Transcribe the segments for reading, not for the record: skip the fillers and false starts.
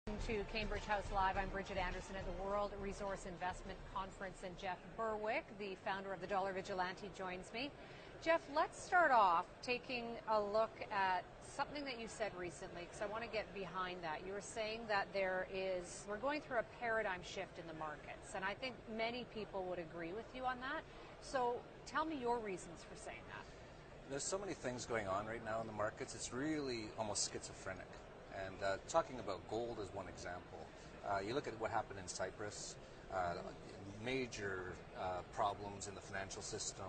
To Cambridge House Live. I'm Bridget Anderson at the World Resource Investment Conference, and Jeff Berwick, the founder of the Dollar Vigilante, joins me. Jeff, let's start off taking a look at something that you said recently, because I want to get behind that. You were saying that we're going through a paradigm shift in the markets, and I think many people would agree with you on that. So tell me your reasons for saying that. There's so many things going on right now in the markets, it's really almost schizophrenic. And talking about gold is one example. You look at what happened in Cyprus, major problems in the financial system,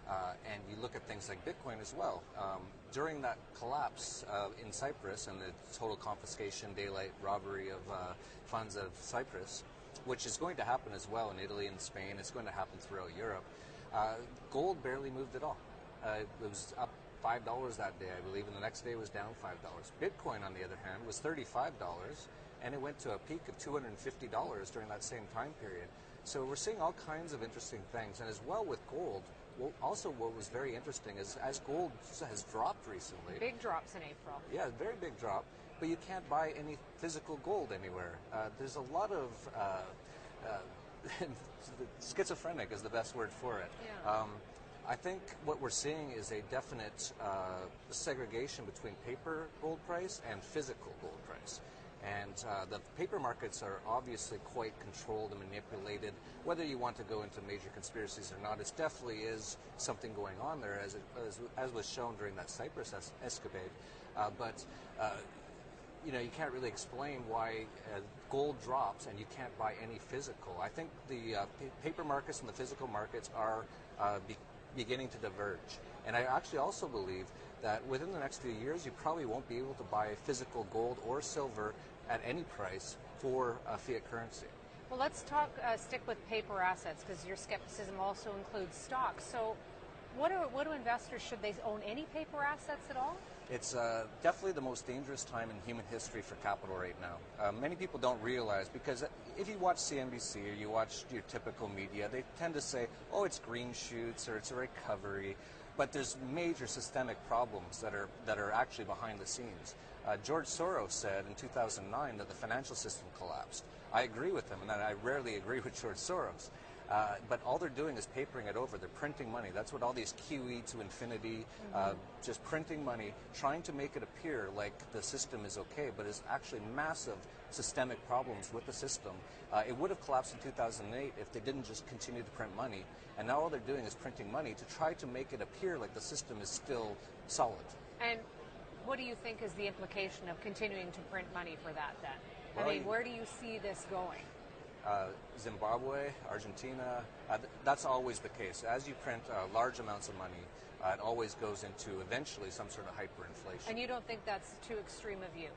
and you look at things like Bitcoin as well. During that collapse in Cyprus and the total confiscation, daylight robbery of funds of Cyprus, which is going to happen as well in Italy and Spain, it's going to happen throughout Europe, gold barely moved at all. It was up $5 that day, I believe, and the next day was down $5. Bitcoin, on the other hand, was $35, and it went to a peak of $250 during that same time period. So we're seeing all kinds of interesting things, and as well with gold. Also, what was very interesting is as gold has dropped recently. Big drops in April. Yeah, very big drop, but you can't buy any physical gold anywhere. There's a lot of schizophrenic is the best word for it. Yeah. I think what we're seeing is a definite segregation between paper gold price and physical gold price. And the paper markets are obviously quite controlled and manipulated. Whether you want to go into major conspiracies or not, it definitely is something going on there, as was shown during that Cyprus escapade. But you can't really explain why gold drops and you can't buy any physical. I think the paper markets and the physical markets are beginning to diverge. And I actually also believe that within the next few years, you probably won't be able to buy physical gold or silver at any price for fiat currency. Well, let's stick with paper assets, because your skepticism also includes stocks. So what do investors, should they own any paper assets at all? It's definitely the most dangerous time in human history for capital right now. Many people don't realize, because if you watch CNBC or you watch your typical media, they tend to say, oh, it's green shoots or it's a recovery. But there's major systemic problems that are actually behind the scenes. George Soros said in 2009 that the financial system collapsed. I agree with him, and I rarely agree with George Soros. But all they're doing is papering it over. They're printing money. That's what all these QE to infinity, just printing money, trying to make it appear like the system is okay, but it's actually massive systemic problems with the system. It would have collapsed in 2008 if they didn't just continue to print money. And now all they're doing is printing money to try to make it appear like the system is still solid. And what do you think is the implication of continuing to print money for that then? Well, I mean, where do you see this going? Zimbabwe, Argentina, that's always the case. As you print large amounts of money, it always goes into eventually some sort of hyperinflation. And you don't think that's too extreme of you?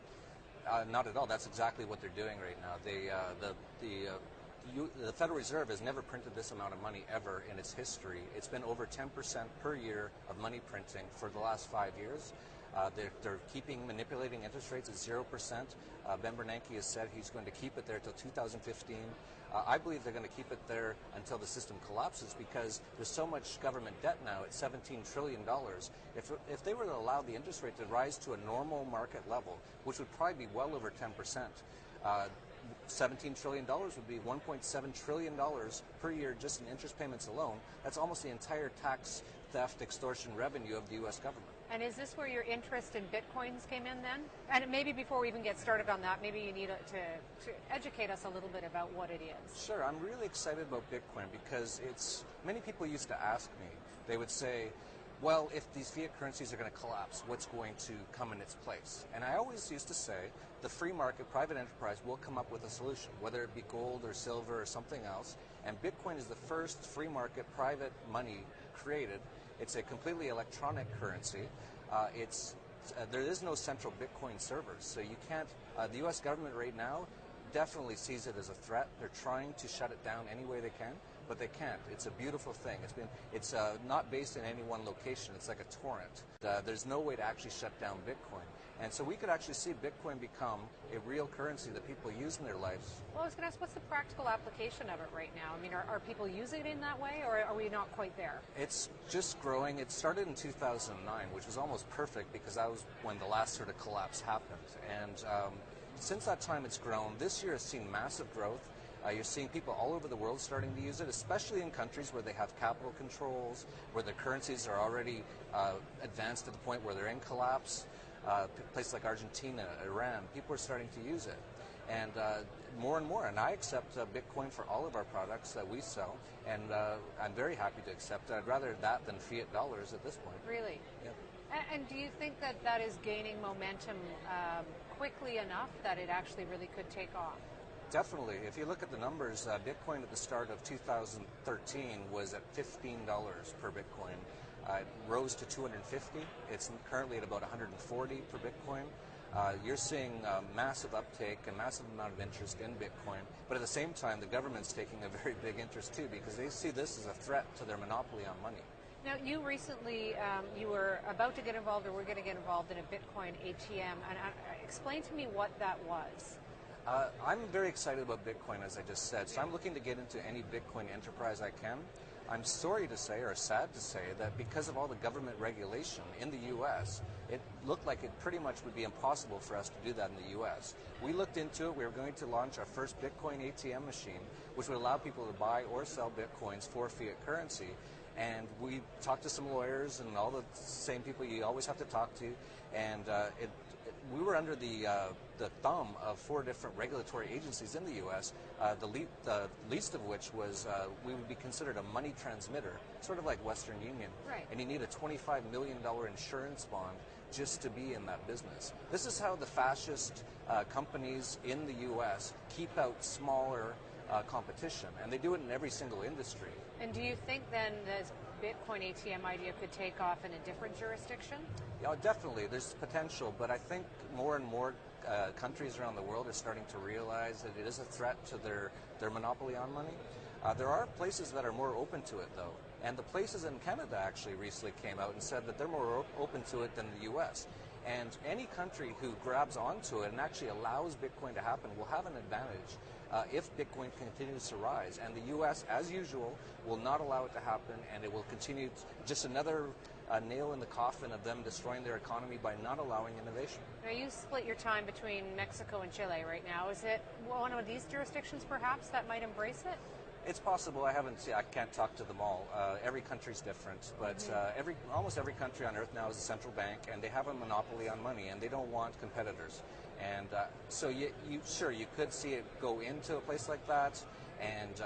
Not at all. That's exactly what they're doing right now. The Federal Reserve has never printed this amount of money ever in its history. It's been over 10% per year of money printing for the last 5 years. They're manipulating interest rates at 0%. Ben Bernanke has said he's going to keep it there until 2015. I believe they're going to keep it there until the system collapses, because there's so much government debt now at $17 trillion. If they were to allow the interest rate to rise to a normal market level, which would probably be well over 10%, $17 trillion would be $1.7 trillion per year just in interest payments alone. That's almost the entire tax theft extortion revenue of the U.S. government. And is this where your interest in Bitcoins came in then? And maybe before we even get started on that, maybe you need to educate us a little bit about what it is. Sure. I'm really excited about Bitcoin because many people used to ask me, they would say, well, if these fiat currencies are going to collapse, what's going to come in its place? And I always used to say the free market, private enterprise will come up with a solution, whether it be gold or silver or something else. And Bitcoin is the first free market private money created. It's a completely electronic currency. There is no central Bitcoin servers, so you can't. The U.S. government right now definitely sees it as a threat. They're trying to shut it down any way they can, but they can't. It's a beautiful thing. It's not based in any one location. It's like a torrent. There's no way to actually shut down Bitcoin. And so we could actually see Bitcoin become a real currency that people use in their lives. Well, I was going to ask, what's the practical application of it right now? I mean, are people using it in that way, or are we not quite there? It's just growing. It started in 2009, which was almost perfect because that was when the last sort of collapse happened. And since that time, it's grown. This year has seen massive growth. You're seeing people all over the world starting to use it, especially in countries where they have capital controls, where their currencies are already advanced to the point where they're in collapse. Places like Argentina, Iran, people are starting to use it. And more and more. And I accept Bitcoin for all of our products that we sell, and I'm very happy to accept it. I'd rather that than fiat dollars at this point. Really? Yep. And do you think that that is gaining momentum quickly enough that it actually really could take off? Definitely. If you look at the numbers, Bitcoin at the start of 2013 was at $15 per Bitcoin. It rose to 250. It's currently at about 140 per Bitcoin. You're seeing massive uptake and massive amount of interest in Bitcoin, but at the same time, the government's taking a very big interest too, because they see this as a threat to their monopoly on money. Now, you recently, you were about to get involved, or were going to get involved in a Bitcoin ATM, and explain to me what that was. I'm very excited about Bitcoin, as I just said, so I'm looking to get into any Bitcoin enterprise I can. I'm sorry to say, or sad to say, that because of all the government regulation in the U.S., it looked like it pretty much would be impossible for us to do that in the U.S. We looked into it. We were going to launch our first Bitcoin ATM machine, which would allow people to buy or sell Bitcoins for fiat currency. And we talked to some lawyers and all the same people you always have to talk to, and we were under the thumb of 4 different regulatory agencies in the U.S., the least of which was we would be considered a money transmitter, sort of like Western Union. Right. And you need a $25 million insurance bond just to be in that business. This is how the fascist companies in the U.S. keep out smaller competition, and they do it in every single industry. And do you think then this Bitcoin ATM idea could take off in a different jurisdiction? Yeah, definitely. There's potential, but I think more and more countries around the world are starting to realize that it is a threat to their monopoly on money. There are places that are more open to it, though. And the places in Canada actually recently came out and said that they're more open to it than the U.S. And any country who grabs onto it and actually allows Bitcoin to happen will have an advantage if Bitcoin continues to rise. And the U.S., as usual, will not allow it to happen, and it will continue just another nail in the coffin of them destroying their economy by not allowing innovation. Now, you split your time between Mexico and Chile right now. Is it one of these jurisdictions, perhaps, that might embrace it? It's possible. I can't talk to them all. Every country's different, but almost every country on earth now is a central bank, and they have a monopoly on money, and they don't want competitors. And so you could see it go into a place like that and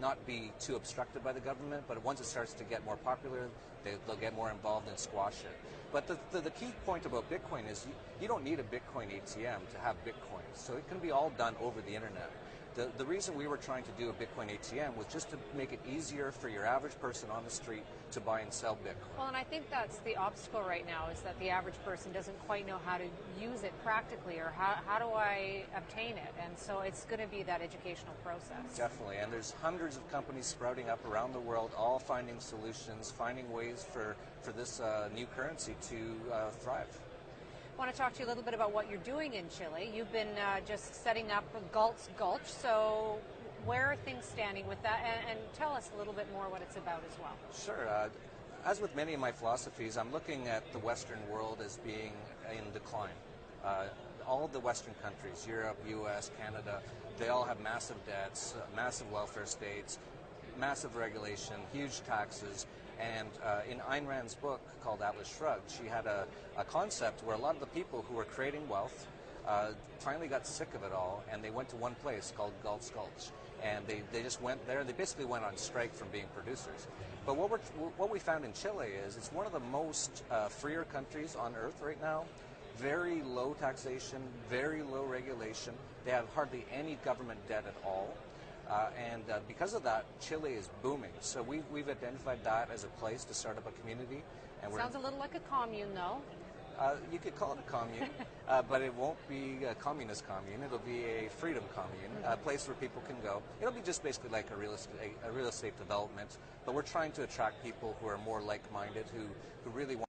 not be too obstructed by the government, but once it starts to get more popular, they'll get more involved and squash it. But the key point about Bitcoin is you don't need a Bitcoin ATM to have Bitcoin, so it can be all done over the internet. The reason we were trying to do a Bitcoin ATM was just to make it easier for your average person on the street to buy and sell Bitcoin. Well, and I think that's the obstacle right now, is that the average person doesn't quite know how to use it practically, or how do I obtain it? And so it's going to be that educational process. Definitely, and there's hundreds of companies sprouting up around the world, all finding solutions, finding ways for this new currency to thrive. I want to talk to you a little bit about what you're doing in Chile. You've been just setting up Galt's Gulch, so where are things standing with that? And tell us a little bit more what it's about as well. Sure. As with many of my philosophies, I'm looking at the Western world as being in decline. All of the Western countries, Europe, U.S., Canada, they all have massive debts, massive welfare states, massive regulation, huge taxes. And in Ayn Rand's book called Atlas Shrugged, she had a concept where a lot of the people who were creating wealth finally got sick of it all, and they went to one place called Galt's Gulch. And they just went there. They basically went on strike from being producers. But what we found in Chile is it's one of the most freer countries on earth right now. Very low taxation, very low regulation. They have hardly any government debt at all. And because of that, Chile is booming. So we've identified that as a place to start up a community. And sounds a little like a commune, though. You could call it a commune, but it won't be a communist commune. It'll be a freedom commune, a place where people can go. It'll be just basically like a real estate development, but we're trying to attract people who are more like-minded, who really want